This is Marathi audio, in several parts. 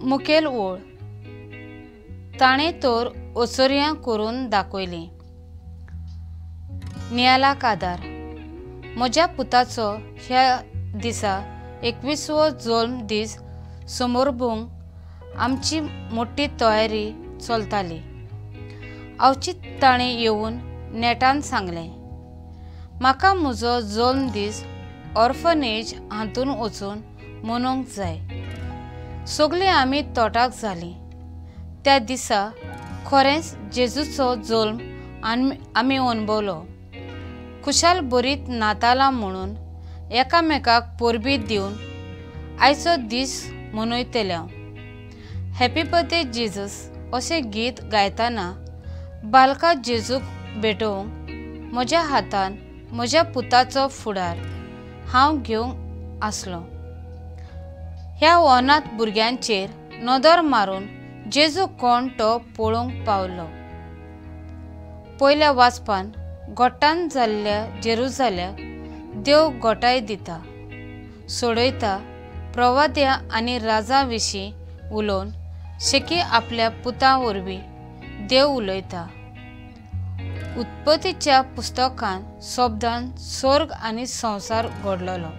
मुखेल ओळ ताणें तर ओसऱ्यां करून दाखयली। नियाला कादार म्हज्या पुताचो ह्या दिसा 21वो जल्म दीस समारंभाक आमची मोठी तयारी चलताली। अवचित ताणें येवन नेटान सांगलें, म्हाका म्हजो जल्म दीस ऑर्फनेज हातून वचून मनोवंक जाय। सगळीं आमी तोटाक जालीं। त्या दिसा खरेंच जेजूचो जल्म आमी अणभवलो। खुशाल बरीत नातालां म्हणून एकामेकाक परबीं दिवन आयचो दीस मनयतले। हॅपी बर्थडे जेजस अशें गीत गायतना बालका जेजूक भेटोवंक म्हज्या हातान म्हज्या पुताचो फुडार हांव घेवंक आसलो। ह्या अनाथ भुरग्यांचेर नदर मारून जेजू कोण तो पळोवंक पावलो। पयल्या वाचपान गोठान जाल्ल्या जेरुसाल्याक देव गोठाय दिता, सोडयता, प्रवाद्या आनी राजा विशीं उलोवन शेकी आपल्या पुता वरवीं देव उलयता। उत्पत्तीच्या पुस्तकान शब्दान स्वर्ग आनी संवसार घडलोलो।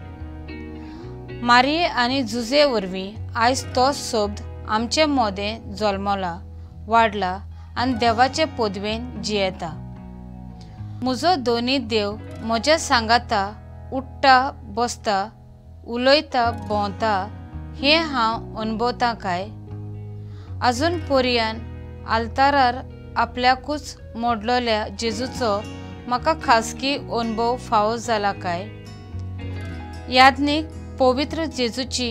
मारिये आनी जुजे वरवीं आयज तो शब्द आमचे मोदें जल्मला, वाडला आनी देवाचे पदवेन जियेता। म्हजो दोनी देव म्हज्या सांगाता उठ्ठा बसता, उलयता, भोंवता हें हांव अणभवतां काय? आजून पर्यान आल्तारार आपल्याकूच मोडलोल्या जेजूचो म्हाका खासगी अणभव फावो जाला काय? यादनीक पवित्र जेजूची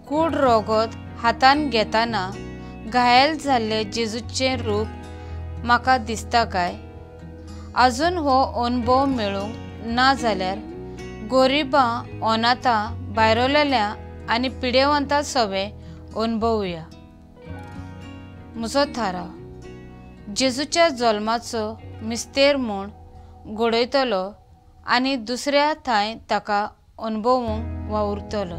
कूड रोगत हातान घेतना घायल जाल्ले जेजूचें रूप म्हाका दिसता काय? आजून हो अणभव मेळूंक ना जाल्यार गोरिबां, अनाथां, भायरोलेल्या आनी पिडेवंतां सवें अणभवुया। म्हजो थाराव जेजूच्या जल्माचो मिस्तेर म्हूण घडयतलो आनी दुसऱ्या थंय ताका अणभवूंक वावुरतलो।